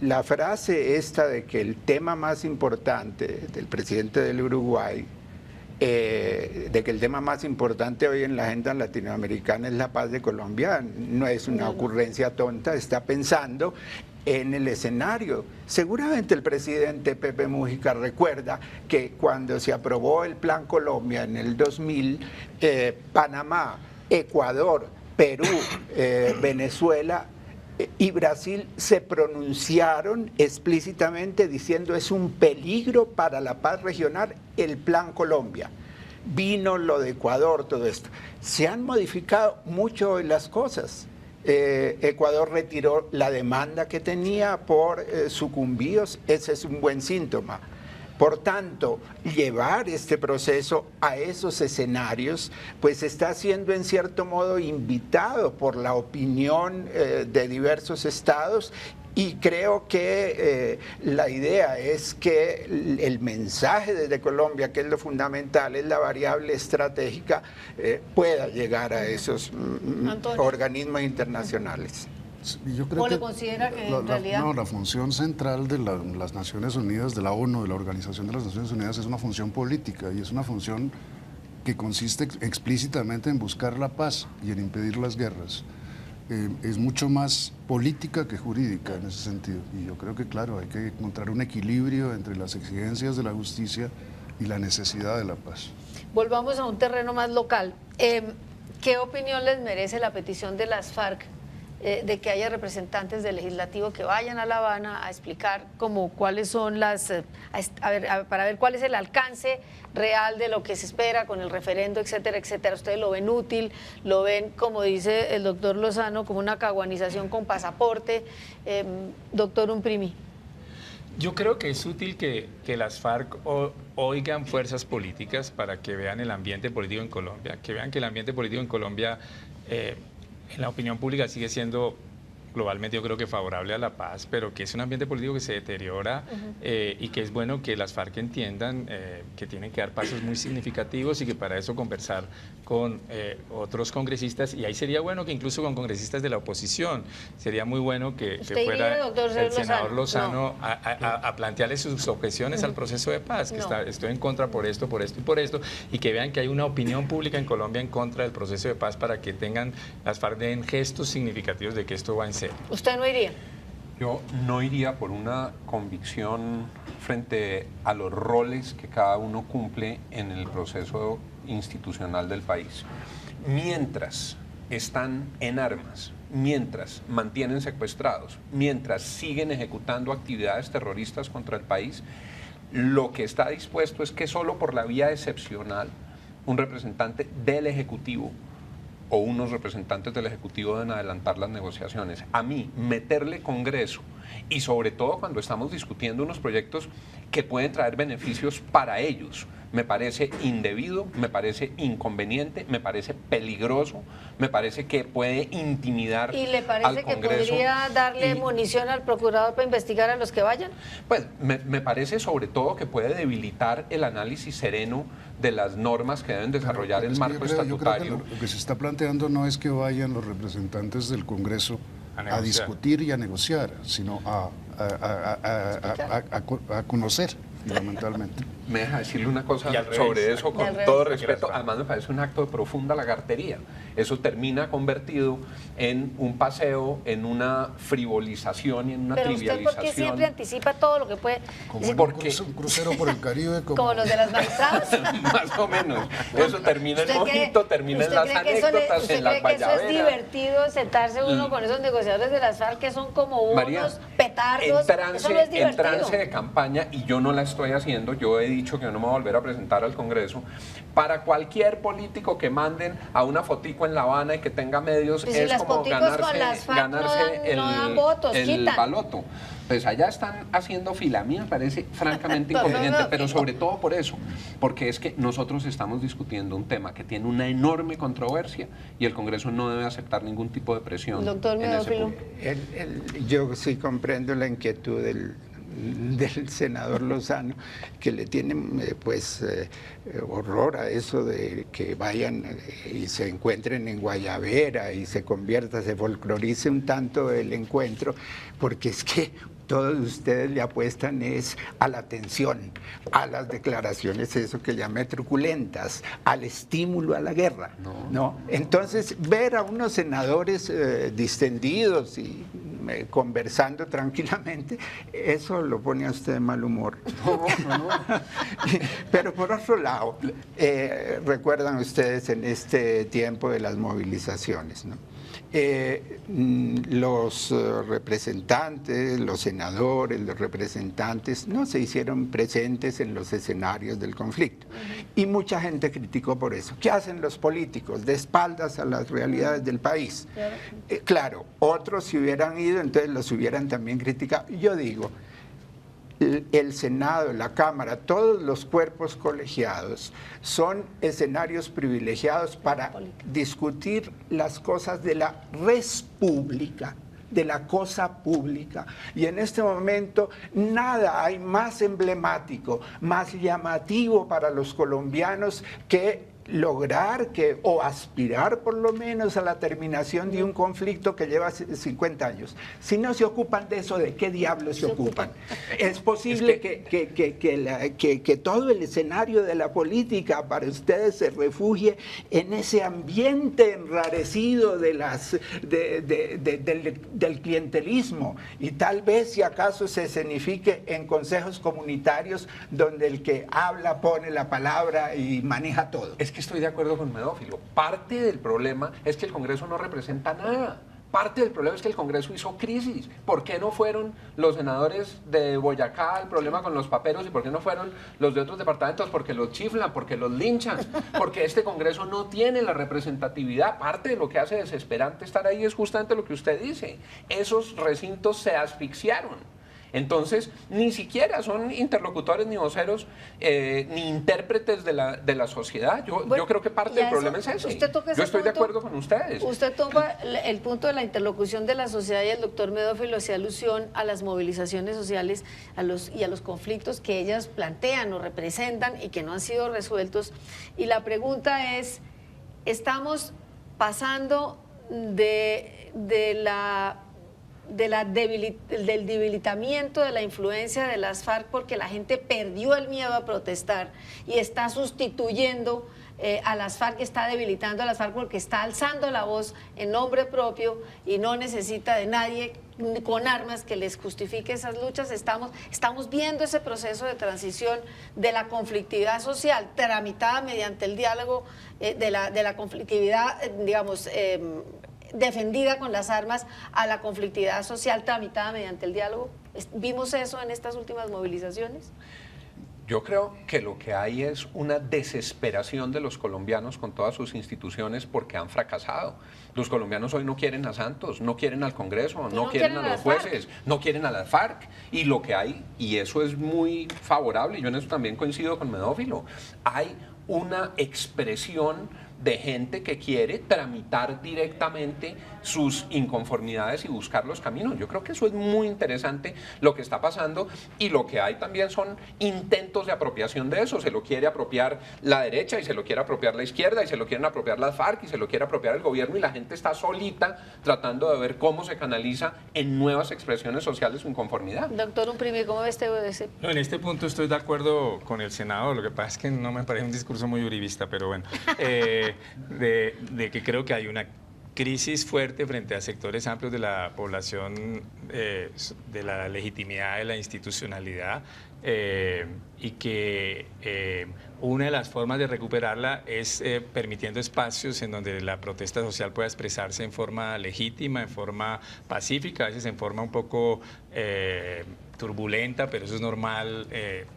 la frase esta de que el tema más importante del presidente del Uruguay, de que el tema más importante hoy en la agenda latinoamericana es la paz de Colombia, no es una ocurrencia tonta, está pensando en el escenario. Seguramente el presidente Pepe Mujica recuerda que cuando se aprobó el Plan Colombia en el 2000, Panamá, Ecuador, Perú, Venezuela y Brasil se pronunciaron explícitamente diciendo es un peligro para la paz regional el Plan Colombia. Vino lo de Ecuador, todo esto. Se han modificado mucho las cosas. Ecuador retiró la demanda que tenía por sucumbíos, ese es un buen síntoma. Por tanto, llevar este proceso a esos escenarios, pues está siendo en cierto modo invitado por la opinión de diversos estados. Y creo que la idea es que el mensaje desde Colombia, que es lo fundamental, es la variable estratégica, pueda llegar a esos organismos internacionales. Yo creo ¿O le considera que en realidad? No, la función central de las Naciones Unidas, de la ONU, de la Organización de las Naciones Unidas, es una función política y es una función que consiste explícitamente en buscar la paz y en impedir las guerras. Es mucho más política que jurídica en ese sentido. Y yo creo que, claro, hay que encontrar un equilibrio entre las exigencias de la justicia y la necesidad de la paz. Volvamos a un terreno más local. ¿Qué opinión les merece la petición de las FARC de que haya representantes del legislativo que vayan a La Habana a explicar como cuáles son las, para ver cuál es el alcance real de lo que se espera con el referendo, etcétera, etcétera. ¿Ustedes lo ven útil? ¿Lo ven, como dice el doctor Lozano, como una caguanización con pasaporte? Doctor Umprimi. Yo creo que es útil que las FARC oigan fuerzas políticas para que vean el ambiente político en Colombia, que vean que el ambiente político en Colombia en la opinión pública sigue siendo globalmente, yo creo que favorable a la paz, pero que es un ambiente político que se deteriora y que es bueno que las FARC entiendan que tienen que dar pasos muy significativos y que para eso conversar con otros congresistas, y ahí sería bueno que incluso con congresistas de la oposición, sería muy bueno que fuera el senador Lozano a plantearle sus objeciones al proceso de paz, que estoy en contra por esto, por esto y por esto, y que vean que hay una opinión pública en Colombia en contra del proceso de paz para que tengan las FARC den gestos significativos de que esto va en serio. ¿Usted no iría? Yo no iría por una convicción frente a los roles que cada uno cumple en el proceso institucional del país. Mientras están en armas, mientras mantienen secuestrados, mientras siguen ejecutando actividades terroristas contra el país, lo que está dispuesto es que solo por la vía excepcional un representante del Ejecutivo o unos representantes del Ejecutivo deben adelantar las negociaciones. A mí, meterle Congreso, y sobre todo cuando estamos discutiendo unos proyectos que pueden traer beneficios para ellos, me parece indebido, me parece inconveniente, me parece peligroso, me parece que puede intimidar al Congreso. ¿Y le parece que podría darle munición al procurador para investigar a los que vayan? Pues me parece sobre todo que puede debilitar el análisis sereno de las normas que deben desarrollar el marco estatutario. Yo creo que lo que se está planteando no es que vayan los representantes del Congreso a discutir y a negociar, sino a conocer, fundamentalmente. Me deja decirle una cosa sobre eso con todo respeto. Además me parece un acto de profunda lagartería. Eso termina convertido en un paseo, en una frivolización y en una trivialización. Pero usted, ¿por qué siempre anticipa todo lo que puede? Como un crucero por el Caribe. Como los de las magistradas. Más o menos. Eso termina en mojito, termina en las anécdotas, en las ¿Usted bayaveras. cree que eso es divertido, sentarse uno con esos negociadores de las FARC que son como unos María, petardos? Eso no es divertido. En trance de campaña, y yo no la estoy haciendo, yo he dicho que yo no me voy a volver a presentar al Congreso, para cualquier político que manden a una fotico en La Habana y que tenga medios, pues es si como ganarse el baloto. Pues allá están haciendo fila. A mí me parece francamente inconveniente, pero sobre todo por eso, porque es que nosotros estamos discutiendo un tema que tiene una enorme controversia y el Congreso no debe aceptar ningún tipo de presión. Doctor Medófilo. Yo sí comprendo la inquietud del senador Lozano, que le tienen horror a eso de que vayan y se encuentren en Guayabera y se folclorice un tanto el encuentro, porque es que todos ustedes le apuestan es a la tensión, a las declaraciones, eso que llamé truculentas, al estímulo a la guerra. No. Entonces, ver a unos senadores distendidos y conversando tranquilamente, eso lo pone a usted de mal humor. No. Pero por otro lado, recuerdan ustedes en este tiempo de las movilizaciones, ¿no? Los representantes, los senadores, los representantes no se hicieron presentes en los escenarios del conflicto. Y mucha gente criticó por eso. ¿Qué hacen los políticos? De espaldas a las realidades del país. Claro, otros si hubieran ido, entonces los hubieran también criticado. Yo digo, el Senado, la Cámara, todos los cuerpos colegiados son escenarios privilegiados para discutir las cosas de la res pública, de la cosa pública. Y en este momento nada hay más emblemático, más llamativo para los colombianos que lograr o aspirar por lo menos a la terminación de un conflicto que lleva 50 años. Si no se ocupan de eso, ¿de qué diablos se ocupan? Es posible que todo el escenario de la política para ustedes se refugie en ese ambiente enrarecido del clientelismo, y tal vez si acaso se escenifique en consejos comunitarios donde el que habla pone la palabra y maneja todo. Es que estoy de acuerdo con Medófilo. Parte del problema es que el Congreso no representa nada. parte del problema es que el Congreso hizo crisis. ¿Por qué no fueron los senadores de Boyacá el problema con los paperos y por qué no fueron los de otros departamentos? Porque los chiflan, porque los linchan, porque este Congreso no tiene la representatividad. Parte de lo que hace desesperante estar ahí es justamente lo que usted dice. Esos recintos se asfixiaron. Entonces, ni siquiera son interlocutores ni voceros ni intérpretes de la sociedad. Yo creo que parte del problema es ese. Yo estoy de acuerdo con ustedes. Usted toma el punto de la interlocución de la sociedad y el doctor Medófilo hacía alusión a las movilizaciones sociales y a los conflictos que ellas plantean o representan y que no han sido resueltos. Y la pregunta es, ¿estamos pasando del debilitamiento de la influencia de las FARC porque la gente perdió el miedo a protestar y está sustituyendo a las FARC, está debilitando a las FARC porque está alzando la voz en nombre propio y no necesita de nadie con armas que les justifique esas luchas? Estamos viendo ese proceso de transición de la conflictividad social tramitada mediante el diálogo, de la conflictividad, digamos, defendida con las armas, a la conflictividad social tramitada mediante el diálogo. ¿Vimos eso en estas últimas movilizaciones? Yo creo que lo que hay es una desesperación de los colombianos con todas sus instituciones porque han fracasado. Los colombianos hoy no quieren a Santos, no quieren al Congreso, no quieren a los jueces, no quieren a las FARC. Y lo que hay, y eso es muy favorable, yo en eso también coincido con Medófilo, hay una expresión de gente que quiere tramitar directamente sus inconformidades y buscar los caminos. Yo creo que eso es muy interesante lo que está pasando, y lo que hay también son intentos de apropiación de eso. Se lo quiere apropiar la derecha y se lo quiere apropiar la izquierda y se lo quieren apropiar las FARC y se lo quiere apropiar el gobierno, y la gente está solita tratando de ver cómo se canaliza en nuevas expresiones sociales su inconformidad. Doctor Umprimi, ¿cómo ve ese? No, en este punto estoy de acuerdo con el senador. Lo que pasa es que no me parece un discurso muy uribista, pero bueno, de que creo que hay una crisis fuerte frente a sectores amplios de la población, de la legitimidad de la institucionalidad, y que una de las formas de recuperarla es permitiendo espacios en donde la protesta social pueda expresarse en forma legítima, en forma pacífica, a veces en forma un poco turbulenta, pero eso es normal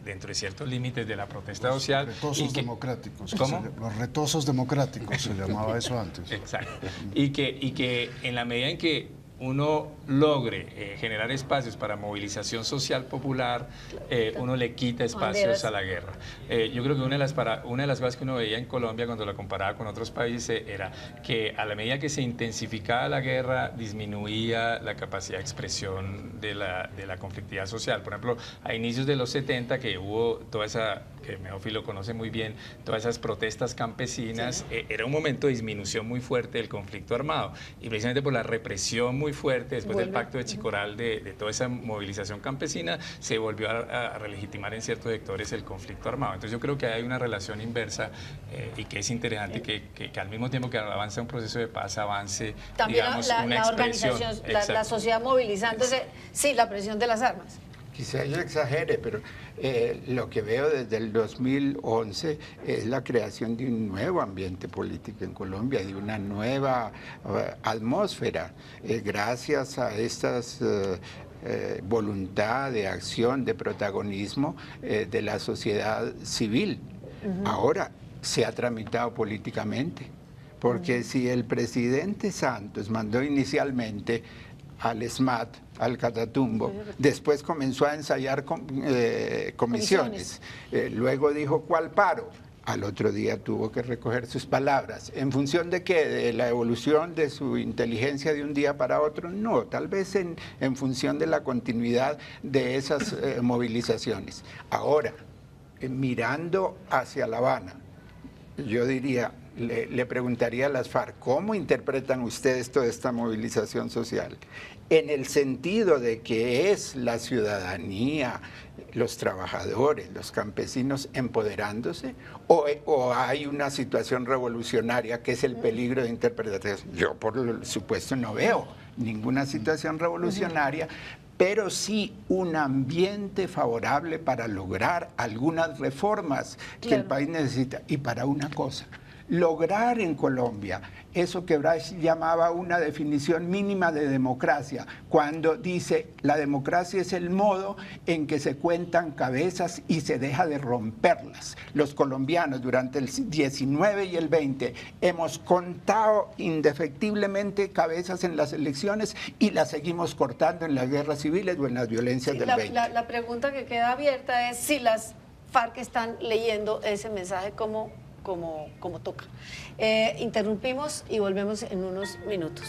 dentro de ciertos límites de la protesta social. Retosos democráticos. ¿Cómo? Los retosos democráticos se llamaba eso antes. Exacto. Y que en la medida en que uno logre generar espacios para movilización social popular, uno le quita espacios a la guerra. Yo creo que una de las cosas que uno veía en Colombia cuando la comparaba con otros países era que a la medida que se intensificaba la guerra, disminuía la capacidad de expresión de la conflictividad social. Por ejemplo, a inicios de los 70, que hubo toda esa, que Medófilo conoce muy bien, todas esas protestas campesinas, sí, era un momento de disminución muy fuerte del conflicto armado, y precisamente por la represión muy fuerte después del pacto de Chicoral, de toda esa movilización campesina, se volvió a relegitimar en ciertos sectores el conflicto armado. Entonces yo creo que hay una relación inversa, y que es interesante que al mismo tiempo que avanza un proceso de paz, avance también digamos, la una expresión. organización, la sociedad movilizándose, sí, la presión de las armas. Quizá yo exagere, pero lo que veo desde el 2011 es la creación de un nuevo ambiente político en Colombia, de una nueva atmósfera, gracias a estas voluntad de acción, de protagonismo de la sociedad civil. Ahora se ha tramitado políticamente, porque si el presidente Santos mandó inicialmente al SMAT, al Catatumbo, después comenzó a ensayar comisiones, luego dijo ¿cuál paro? Al otro día tuvo que recoger sus palabras. ¿En función de qué? ¿De la evolución de su inteligencia de un día para otro? No, tal vez en función de la continuidad de esas movilizaciones. Ahora, mirando hacia La Habana, yo diría, le preguntaría a las FARC, ¿cómo interpretan ustedes toda esta movilización social? En el sentido de que es la ciudadanía, los trabajadores, los campesinos empoderándose, o hay una situación revolucionaria que es el peligro de interpretación. Yo, por supuesto, no veo ninguna situación revolucionaria, pero sí un ambiente favorable para lograr algunas reformas que el país necesita. Y para una cosa, lograr en Colombia eso que Bryce llamaba una definición mínima de democracia, cuando dice la democracia es el modo en que se cuentan cabezas y se deja de romperlas. Los colombianos durante el 19 y el 20 hemos contado indefectiblemente cabezas en las elecciones y las seguimos cortando en las guerras civiles o en las violencias del 20. La pregunta que queda abierta es si las FARC están leyendo ese mensaje como toca. Interrumpimos y volvemos en unos minutos.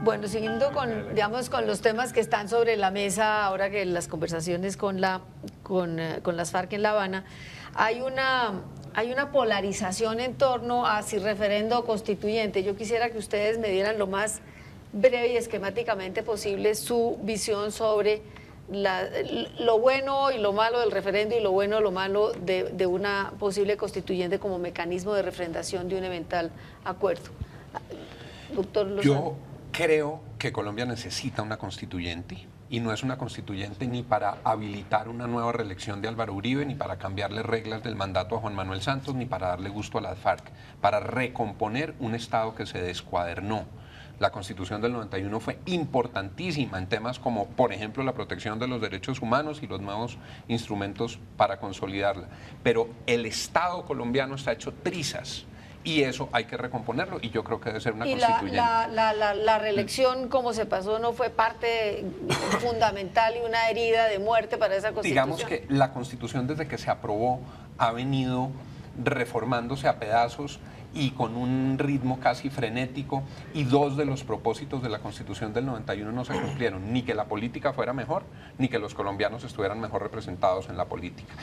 Bueno, siguiendo con, digamos, con los temas que están sobre la mesa, ahora que las conversaciones con las FARC en La Habana, hay una polarización en torno a si referendo constituyente. Yo quisiera que ustedes me dieran lo más breve y esquemáticamente posible su visión sobre lo bueno y lo malo del referendo y lo bueno y lo malo de una posible constituyente como mecanismo de refrendación de un eventual acuerdo. Doctor Lozano. Yo creo que Colombia necesita una constituyente, y no es una constituyente ni para habilitar una nueva reelección de Álvaro Uribe, ni para cambiarle reglas del mandato a Juan Manuel Santos, ni para darle gusto a las FARC, para recomponer un Estado que se descuadernó. La Constitución del 91 fue importantísima en temas como, por ejemplo, la protección de los derechos humanos y los nuevos instrumentos para consolidarla. Pero el Estado colombiano está hecho trizas. Y eso hay que recomponerlo, y yo creo que debe ser una constituyente. La reelección, como se pasó, no fue parte fundamental y una herida de muerte para esa constitución. Digamos que la constitución, desde que se aprobó, ha venido reformándose a pedazos y con un ritmo casi frenético, y dos de los propósitos de la Constitución del 91 no se cumplieron: ni que la política fuera mejor, ni que los colombianos estuvieran mejor representados en la política.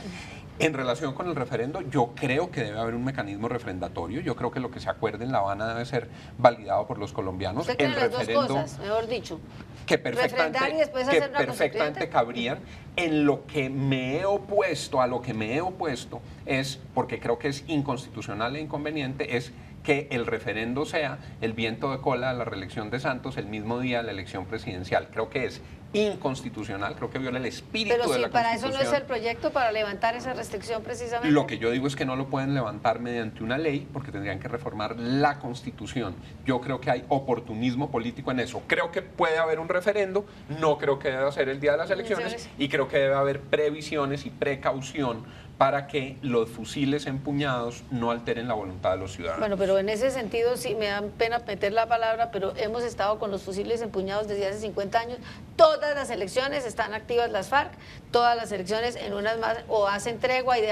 En relación con el referendo, yo creo que debe haber un mecanismo refrendatorio. Yo creo que lo que se acuerde en La Habana debe ser validado por los colombianos. ¿Usted cree las dos cosas, mejor dicho? Que perfectamente cabrían. En lo que me he opuesto, a lo que me he opuesto, es, porque creo que es inconstitucional e inconveniente, es que el referendo sea el viento de cola a la reelección de Santos el mismo día de la elección presidencial. Creo que es inconstitucional, creo que viola el espíritu de la Constitución. Pero si para eso no es el proyecto, para levantar esa restricción precisamente. Lo que yo digo es que no lo pueden levantar mediante una ley, porque tendrían que reformar la Constitución. Yo creo que hay oportunismo político en eso. Creo que puede haber un referendo, no creo que deba ser el día de las elecciones, y creo que debe haber previsiones y precaución para que los fusiles empuñados no alteren la voluntad de los ciudadanos. Bueno, pero en ese sentido sí me da pena meter la palabra, pero hemos estado con los fusiles empuñados desde hace 50 años. Todas las elecciones están activas las FARC, todas las elecciones, en unas más o hacen tregua y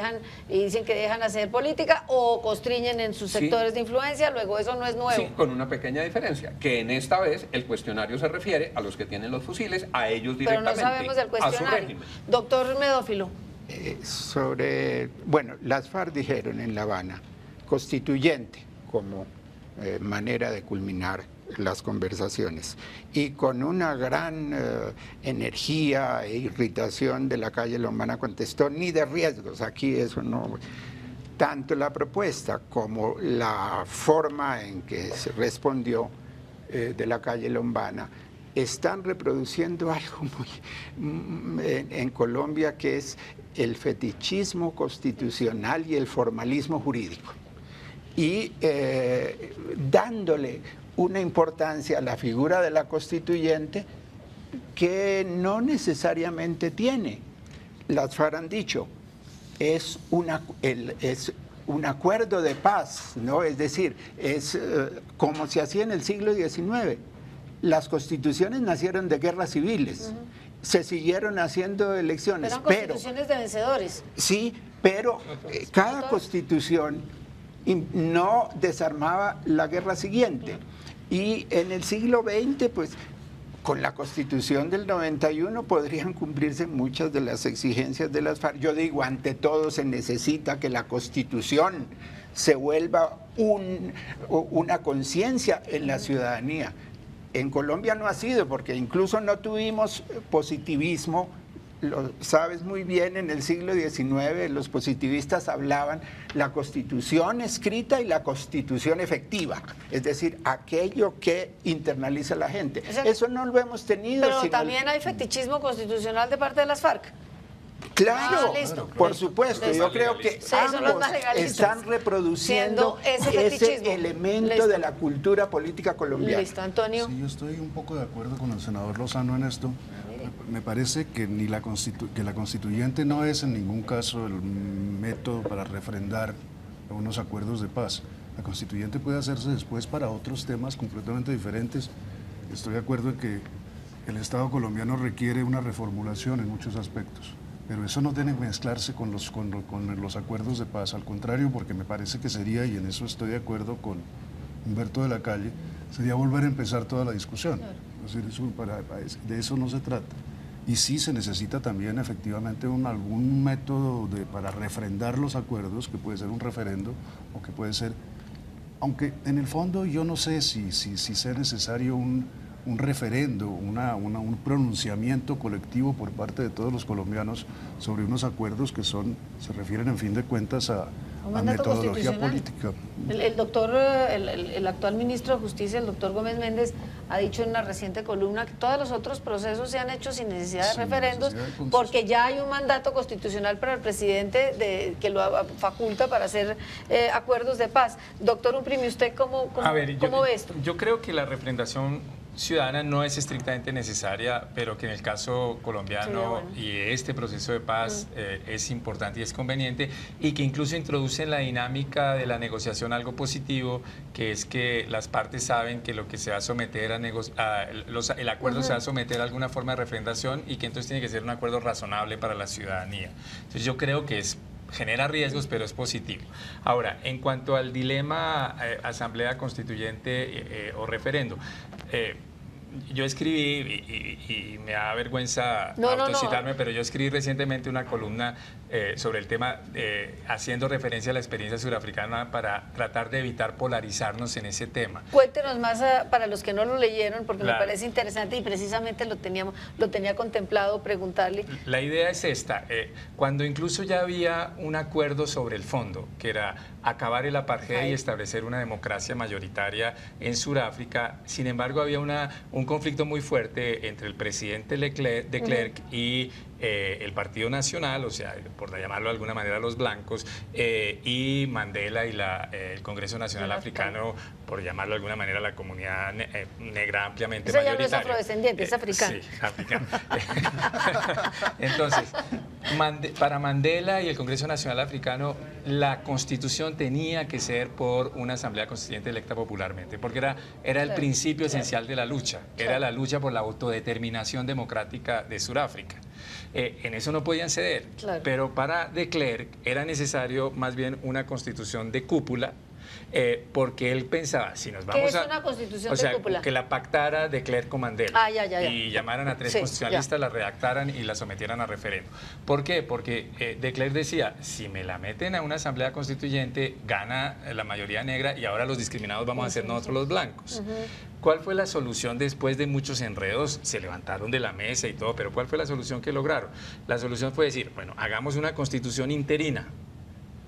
dicen que dejan hacer política, o constriñen en sus sectores de influencia. Luego eso no es nuevo. Sí, con una pequeña diferencia, que en esta vez el cuestionario se refiere a los que tienen los fusiles, a ellos directamente, pero no sabemos del cuestionario. A su régimen. Doctor Medófilo. Bueno, las FARC dijeron en La Habana, constituyente como manera de culminar las conversaciones, y con una gran energía e irritación de la calle Lombana contestó: ni de riesgos, aquí eso no. Tanto la propuesta como la forma en que se respondió de la calle Lombana están reproduciendo algo muy en Colombia, que es el fetichismo constitucional y el formalismo jurídico, y dándole una importancia a la figura de la constituyente que no necesariamente tiene. Las FARC han dicho, es un acuerdo de paz, ¿no? Es decir, es como se hacía en el siglo XIX. Las constituciones nacieron de guerras civiles, se siguieron haciendo elecciones. Eran constituciones de vencedores. Sí, pero cada constitución no desarmaba la guerra siguiente. Y en el siglo XX, pues, con la Constitución del 91 podrían cumplirse muchas de las exigencias de las FARC. Yo digo, ante todo se necesita que la Constitución se vuelva una conciencia en la ciudadanía. En Colombia no ha sido, porque incluso no tuvimos positivismo. Lo sabes muy bien, en el siglo XIX los positivistas hablaban la Constitución escrita y la Constitución efectiva, es decir, aquello que internaliza la gente. Eso no lo hemos tenido. Pero también hay fetichismo constitucional de parte de las FARC. Claro, listo, por supuesto. Yo creo que ambos están reproduciendo ese elemento de la cultura política colombiana. Listo, Antonio. Sí, yo estoy un poco de acuerdo con el senador Lozano en esto. Me parece que la constituyente no es en ningún caso el método para refrendar unos acuerdos de paz. La constituyente puede hacerse después para otros temas completamente diferentes. Estoy de acuerdo en que el Estado colombiano requiere una reformulación en muchos aspectos, pero eso no tiene que mezclarse con los acuerdos de paz. Al contrario, porque me parece que sería, y en eso estoy de acuerdo con Humberto de la Calle, sería volver a empezar toda la discusión. Claro. Es decir, de eso no se trata. Y sí se necesita también efectivamente algún método para refrendar los acuerdos, que puede ser un referendo o que puede ser, aunque en el fondo yo no sé si sea necesario un referendo, un pronunciamiento colectivo por parte de todos los colombianos sobre unos acuerdos que se refieren en fin de cuentas a metodología política. El actual ministro de Justicia, el doctor Gómez Méndez, ha dicho en una reciente columna que todos los otros procesos se han hecho sin necesidad de referendos, porque ya hay un mandato constitucional para el presidente que lo faculta para hacer acuerdos de paz. Doctor Umprimi, ¿usted cómo ve esto? Yo creo que la refrendación ciudadana no es estrictamente necesaria, pero que en el caso colombiano y este proceso de paz es importante y es conveniente, y que incluso introduce en la dinámica de la negociación algo positivo, que es que las partes saben que lo que se va a someter el acuerdo se va a someter a alguna forma de refrendación, y que entonces tiene que ser un acuerdo razonable para la ciudadanía. Entonces yo creo que genera riesgos, pero es positivo. Ahora, en cuanto al dilema asamblea constituyente o referendo, yo escribí, y me da vergüenza autocitarme, pero yo escribí recientemente una columna sobre el tema, haciendo referencia a la experiencia surafricana para tratar de evitar polarizarnos en ese tema. Cuéntenos más para los que no lo leyeron, porque me parece interesante, y precisamente lo tenía contemplado preguntarle. La idea es esta, cuando incluso ya había un acuerdo sobre el fondo, que era acabar el apartheid y establecer una democracia mayoritaria en Sudáfrica. Sin embargo, había un conflicto muy fuerte entre el presidente de Klerk y el Partido Nacional, o sea, por llamarlo de alguna manera los blancos, y Mandela y el Congreso Nacional Africano, por llamarlo de alguna manera la comunidad negra ampliamente mayoritaria. Ya no es afrodescendiente, es africano. Sí, africano. Entonces, para Mandela y el Congreso Nacional Africano, la Constitución tenía que ser por una asamblea constituyente electa popularmente, porque era el principio esencial de la lucha, era la lucha por la autodeterminación democrática de Sudáfrica. En eso no podían ceder, pero para de Klerk era necesario más bien una constitución de cúpula, porque él pensaba, si nos vamos ¿Qué es una constitución de cúpula? Que la pactara de Klerk con Mandela, y llamaran a tres constitucionalistas, la redactaran y la sometieran a referendo. ¿Por qué? Porque de Klerk decía, si me la meten a una asamblea constituyente, gana la mayoría negra y ahora los discriminados vamos a ser nosotros los blancos. ¿Cuál fue la solución después de muchos enredos? Se levantaron de la mesa y todo, pero ¿cuál fue la solución que lograron? La solución fue decir, bueno, hagamos una constitución interina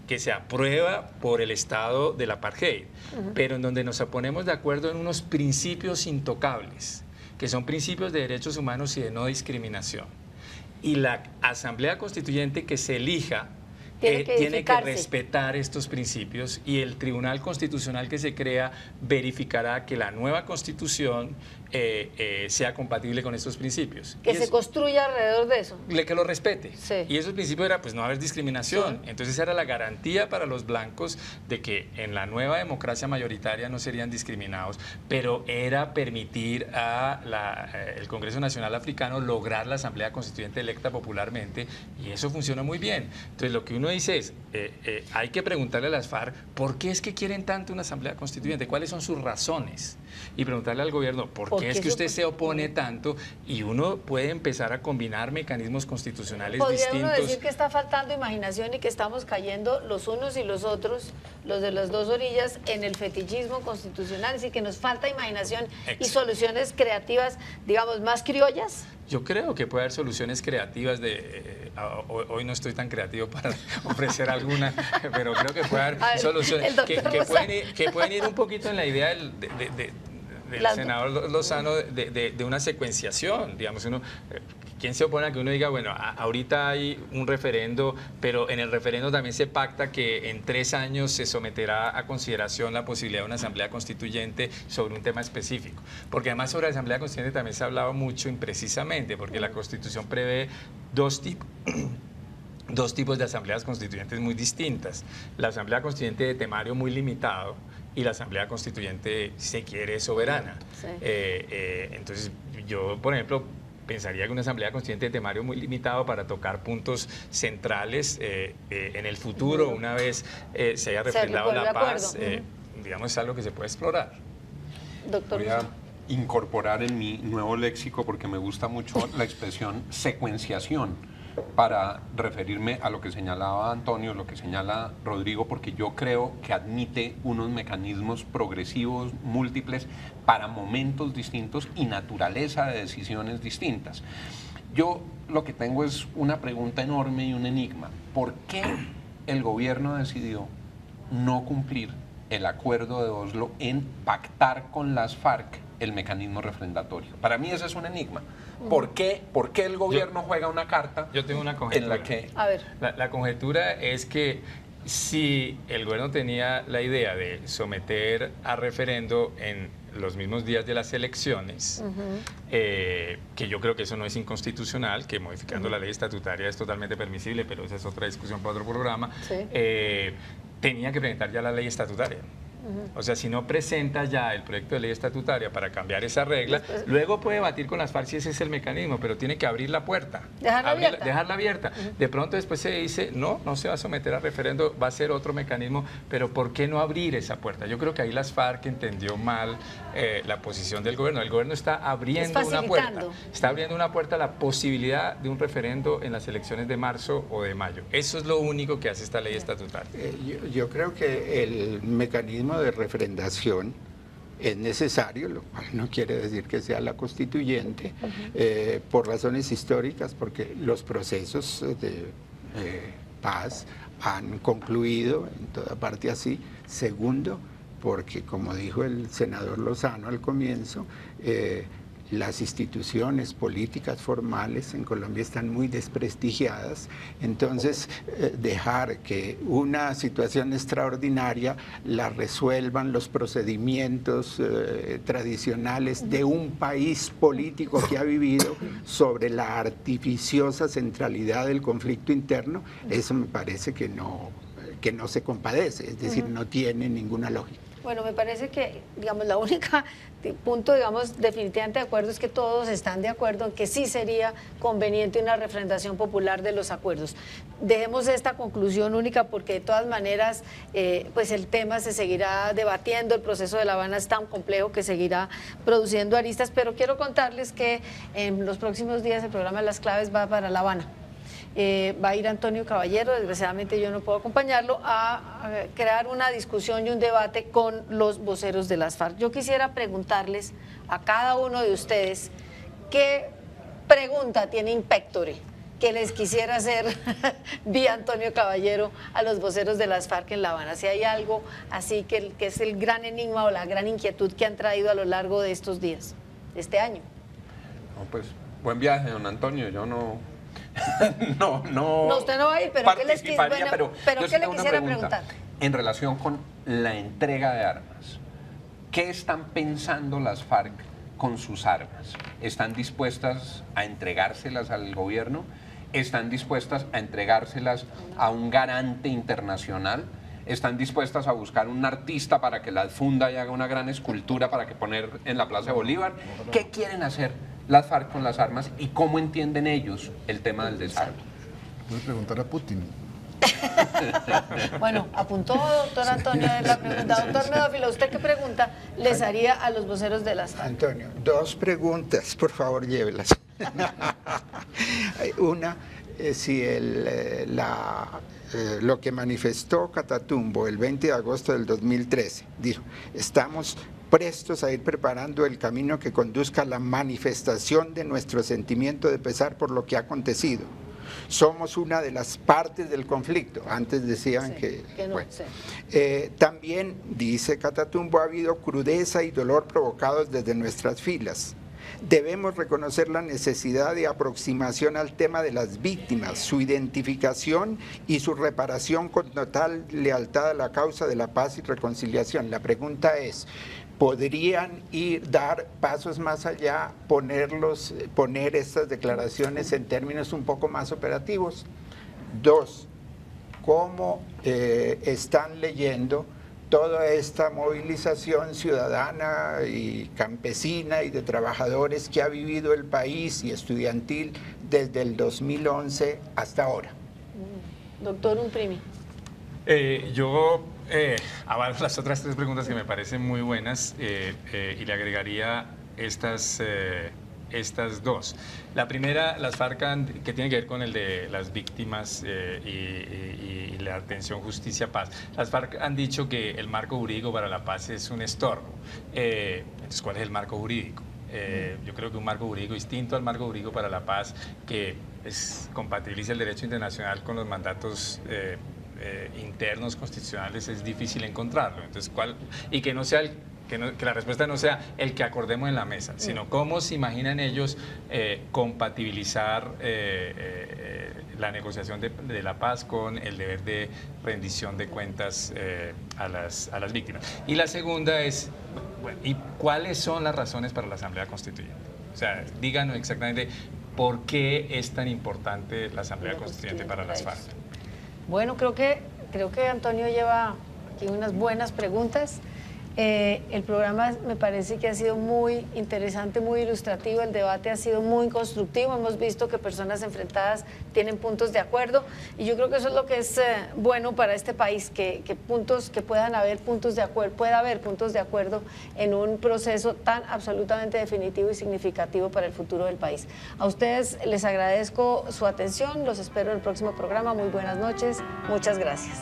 que se aprueba por el Estado del apartheid, pero en donde nos ponemos de acuerdo en unos principios intocables, que son principios de derechos humanos y de no discriminación. Y la Asamblea Constituyente que se elija tiene que tiene que edificarse. respetar estos principios, y el Tribunal Constitucional que se crea verificará que la nueva Constitución sea compatible con estos principios. Que Y se construya alrededor de eso. que lo respete. Sí. Y esos principios era pues no haber discriminación. Sí. Entonces era la garantía para los blancos de que en la nueva democracia mayoritaria no serían discriminados, pero era permitir a el Congreso Nacional Africano lograr la Asamblea Constituyente electa popularmente, y eso funciona muy bien. Entonces lo que uno dice es, hay que preguntarle a las FARC por qué es que quieren tanto una Asamblea Constituyente, cuáles son sus razones, y preguntarle al gobierno por qué es que usted se opone tanto, y uno puede empezar a combinar mecanismos constitucionales ¿Podría distintos. uno decir que está faltando imaginación y que estamos cayendo los unos y los otros, los de las dos orillas, en el fetichismo constitucional? Es decir, que nos falta imaginación y soluciones creativas, digamos, más criollas. Yo creo que puede haber soluciones creativas hoy no estoy tan creativo para ofrecer alguna, pero creo que puede haber soluciones que pueden ir un poquito en la idea del senador Lozano de una secuenciación, digamos, ¿quién se opone a que uno diga, bueno, ahorita hay un referendo, pero en el referendo también se pacta que en 3 años se someterá a consideración la posibilidad de una asamblea constituyente sobre un tema específico? Porque además sobre la asamblea constituyente también se ha hablado mucho imprecisamente, porque la Constitución prevé dos tipos de asambleas constituyentes muy distintas. La asamblea constituyente de temario muy limitado y la asamblea constituyente, si se quiere, soberana. Sí. Entonces, yo, por ejemplo, pensaría que una asamblea constituyente de temario muy limitado para tocar puntos centrales en el futuro, una vez se haya refrendado la paz, digamos, es algo que se puede explorar. Doctor. Voy a incorporar en mi nuevo léxico, porque me gusta mucho la expresión secuenciación, para referirme a lo que señalaba Antonio, lo que señala Rodrigo, porque yo creo que admite unos mecanismos progresivos múltiples para momentos distintos y naturaleza de decisiones distintas. Yo lo que tengo es una pregunta enorme y un enigma. ¿Por qué el gobierno decidió no cumplir el acuerdo de Oslo en pactar con las FARC el mecanismo refrendatorio? Para mí ese es un enigma. ¿Por qué el gobierno juega una carta? Yo tengo una conjetura. En la que... A ver. La conjetura es que si el gobierno tenía la idea de someter a referendo en los mismos días de las elecciones, que yo creo que eso no es inconstitucional, que modificando la ley estatutaria es totalmente permisible, pero esa es otra discusión para otro programa, Sí. tenía que presentar ya la ley estatutaria. O sea, si no presenta ya el proyecto de ley estatutaria para cambiar esa regla, luego puede debatir con las FARC si ese es el mecanismo, pero tiene que abrir la puerta. Dejarla abierta. De pronto después se dice, no se va a someter a referendo, va a ser otro mecanismo, pero ¿por qué no abrir esa puerta? Yo creo que ahí las FARC entendió mal la posición del gobierno. El gobierno está abriendo una puerta. Está abriendo una puerta a la posibilidad de un referendo en las elecciones de marzo o de mayo. Eso es lo único que hace esta ley estatutaria. Yo creo que el mecanismo de refrendación es necesario, lo cual no quiere decir que sea la constituyente, por razones históricas, porque los procesos de paz han concluido en toda parte así. Segundo, porque como dijo el senador Lozano al comienzo, las instituciones políticas formales en Colombia están muy desprestigiadas, entonces dejar que una situación extraordinaria la resuelvan los procedimientos tradicionales de un país político que ha vivido sobre la artificiosa centralidad del conflicto interno, eso me parece que no se compadece, es decir, no tiene ninguna lógica. Bueno, me parece que, digamos, la única punto, digamos, definitivamente de acuerdo es que todos están de acuerdo en que sí sería conveniente una refrendación popular de los acuerdos. Dejemos esta conclusión única porque de todas maneras, pues el tema se seguirá debatiendo, el proceso de La Habana es tan complejo que seguirá produciendo aristas, pero quiero contarles que en los próximos días el programa Las Claves va para La Habana. Va a ir Antonio Caballero, desgraciadamente yo no puedo acompañarlo, a crear una discusión y un debate con los voceros de las FARC. Yo quisiera preguntarles a cada uno de ustedes qué pregunta tiene in pectore que les quisiera hacer vía Antonio Caballero a los voceros de las FARC en La Habana. Si hay algo así que es el gran enigma o la gran inquietud que han traído a lo largo de estos días, de este año. No, pues buen viaje, don Antonio. Yo no no, No, usted no va a ir, pero ¿qué les participaría, bueno, pero yo ¿qué sí le tengo una quisiera pregunta preguntar? en relación con la entrega de armas. ¿Qué están pensando las FARC con sus armas? ¿Están dispuestas a entregárselas al gobierno? ¿Están dispuestas a entregárselas a un garante internacional? ¿Están dispuestas a buscar un artista para que las funda y haga una gran escultura para que poner en la Plaza de Bolívar? ¿Qué quieren hacer las FARC con las armas y cómo entienden ellos el tema del desarme? Puede preguntar a Putin. Bueno, apuntó, doctor Antonio, la pregunta. Doctor Medófilo, ¿usted qué pregunta les haría a los voceros de las FARC? Antonio, 2 preguntas, por favor, llévelas. Una, si lo que manifestó Catatumbo el 20 de agosto del 2013, dijo, estamos prestos a ir preparando el camino que conduzca a la manifestación de nuestro sentimiento de pesar por lo que ha acontecido. Somos una de las partes del conflicto. Antes decían Sí, que no, bueno. sí. También, dice Catatumbo, ha habido crudeza y dolor provocados desde nuestras filas. Debemos reconocer la necesidad de aproximación al tema de las víctimas, su identificación y su reparación con total lealtad a la causa de la paz y reconciliación. La pregunta es, ¿podrían dar pasos más allá, poner estas declaraciones en términos un poco más operativos? 2, ¿cómo están leyendo toda esta movilización ciudadana y campesina y de trabajadores que ha vivido el país y estudiantil desde el 2011 hasta ahora? Doctor Umprimi. Yo avalo las otras 3 preguntas que me parecen muy buenas y le agregaría estas 2. La primera, las FARC, que tiene que ver con el de las víctimas y la atención, justicia, paz. Las FARC han dicho que el marco jurídico para la paz es un estorbo. Entonces, ¿cuál es el marco jurídico? Yo creo que un marco jurídico distinto al marco jurídico para la paz, que compatibiliza el derecho internacional con los mandatos internos constitucionales, es difícil encontrarlo. Entonces, y que no sea que la respuesta no sea el que acordemos en la mesa, sino cómo se imaginan ellos compatibilizar la negociación de la paz con el deber de rendición de cuentas a las víctimas. Y la segunda es, bueno, ¿y cuáles son las razones para la Asamblea Constituyente? O sea, díganos exactamente por qué es tan importante la Asamblea Constituyente para las FARC. Bueno, creo que Antonio lleva aquí unas buenas preguntas. El programa me parece que ha sido muy interesante, muy ilustrativo, el debate ha sido muy constructivo, hemos visto que personas enfrentadas tienen puntos de acuerdo y yo creo que eso es lo que es bueno para este país, que pueda haber puntos de acuerdo en un proceso tan absolutamente definitivo y significativo para el futuro del país. A ustedes les agradezco su atención, los espero en el próximo programa, muy buenas noches, muchas gracias.